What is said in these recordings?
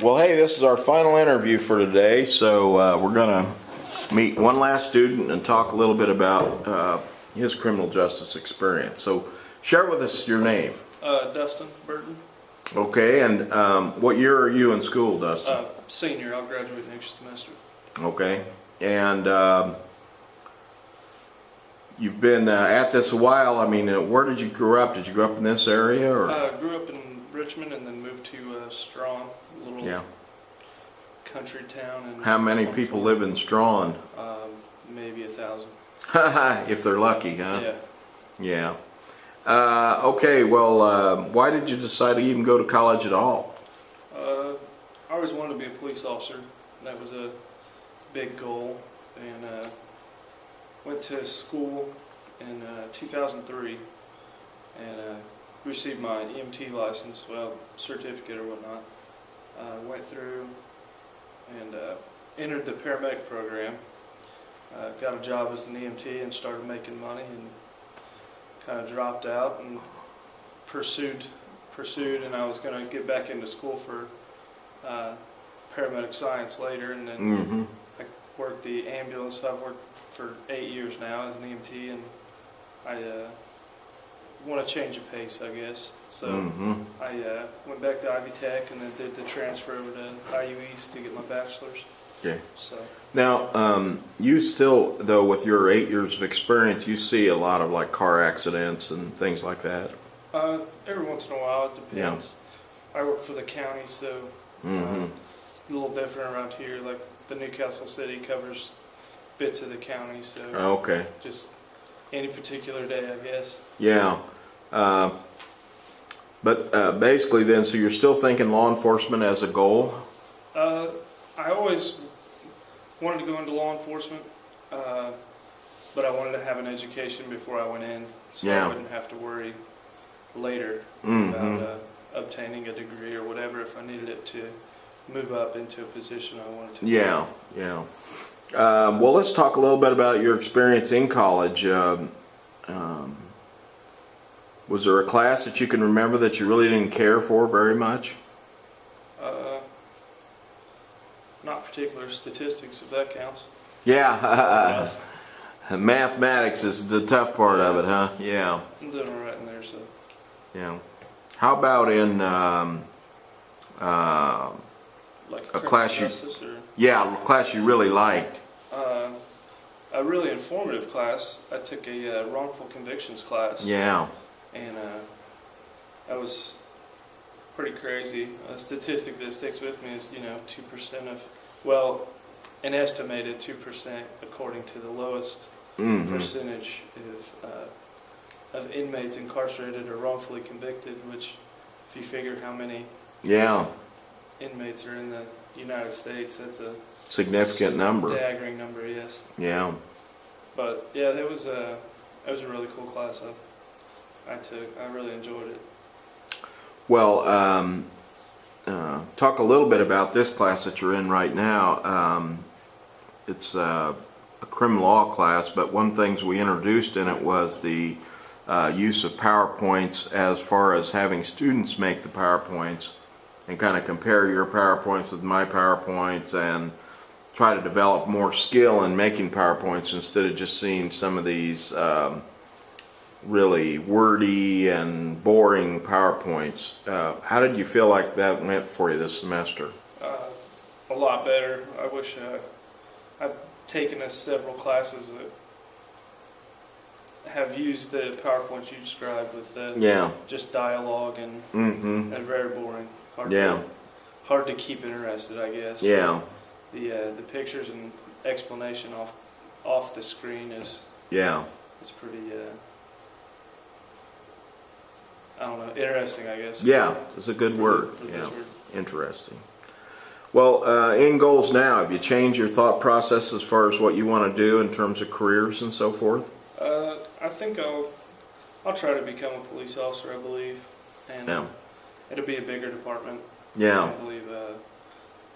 Well, hey, this is our final interview for today, so we're going to meet one last student and talk a little bit about his criminal justice experience. So share with us your name. Dustin Burton. Okay, and what year are you in school, Dustin? Senior. I'll graduate next semester. Okay, and you've been at this a while. I mean, where did you grow up? Did you grow up in this area? Or? Grew up in Richmond and then moved to Strawn, a little country town. And how many people live in Strawn? Maybe 1,000. If they're lucky, huh? Yeah. Yeah. Okay, well, why did you decide to even go to college at all? I always wanted to be a police officer. That was a big goal. And went to school in 2003 and received my EMT license, well, certificate or whatnot. Went through and entered the paramedic program. Got a job as an EMT and started making money, and kind of dropped out and pursued, and I was going to get back into school for paramedic science later, and then I worked the ambulance. I've worked for 8 years now as an EMT, and I want to change the pace, I guess. So I went back to Ivy Tech and then did the transfer over to IU East to get my bachelor's. Okay. So now, you still, though, with your 8 years of experience, you see a lot of like car accidents and things like that. Every once in a while, it depends. Yeah. I work for the county, so a little different around here. Like the Newcastle City covers bits of the county, so okay. Just any particular day, I guess. Yeah. But basically, then, so you're still thinking law enforcement as a goal? I always wanted to go into law enforcement, but I wanted to have an education before I went in, so I wouldn't have to worry later about obtaining a degree or whatever if I needed it to move up into a position I wanted to. Yeah, yeah. Well, let's talk a little bit about your experience in college. Was there a class that you can remember that you really didn't care for very much? Not particular. Statistics, if that counts. Yeah. Mathematics is the tough part of it, huh? Yeah. I'm doing all right in there, so. Yeah. How about in like a class you? Or? A class you really liked. A really informative class. I took a wrongful convictions class. Yeah. And that was pretty crazy. A statistic that sticks with me is, 2% of, well, an estimated 2% according to the lowest percentage of inmates incarcerated or wrongfully convicted, which if you figure how many inmates are in the United States, that's a significant number. Staggering number, yes. Yeah. But yeah, that was a really cool class I took. I really enjoyed it. Well, talk a little bit about this class that you're in right now. It's a criminal law class, but one of the things we introduced in it was the use of PowerPoints, as far as having students make the PowerPoints and kind of compare your PowerPoints with my PowerPoints and try to develop more skill in making PowerPoints instead of just seeing some of these really wordy and boring PowerPoints. How did you feel like that went for you this semester? A lot better. I wish I've taken several classes that have used the PowerPoint you described with just dialogue and very boring. Hard to keep interested, I guess. Yeah. The pictures and explanation off the screen is pretty I don't know, interesting, I guess. Yeah, it's a good word. Yeah, interesting. Well, in goals now, have you changed your thought process as far as what you want to do in terms of careers and so forth? I think I'll try to become a police officer, I believe, and it'll be a bigger department. Yeah. I believe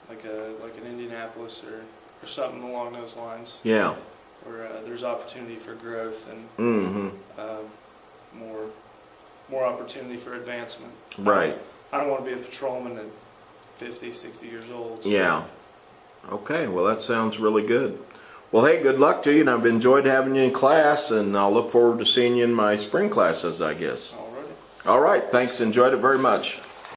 like an Indianapolis or something along those lines. Yeah. Where there's opportunity for growth and more opportunity for advancement. Right. I don't want to be a patrolman that 50, 60 years old. So. Yeah. Okay, well that sounds really good. Well, hey, good luck to you, and I've enjoyed having you in class, and I'll look forward to seeing you in my spring classes, I guess. Alrighty. All right, thanks. Enjoyed it very much.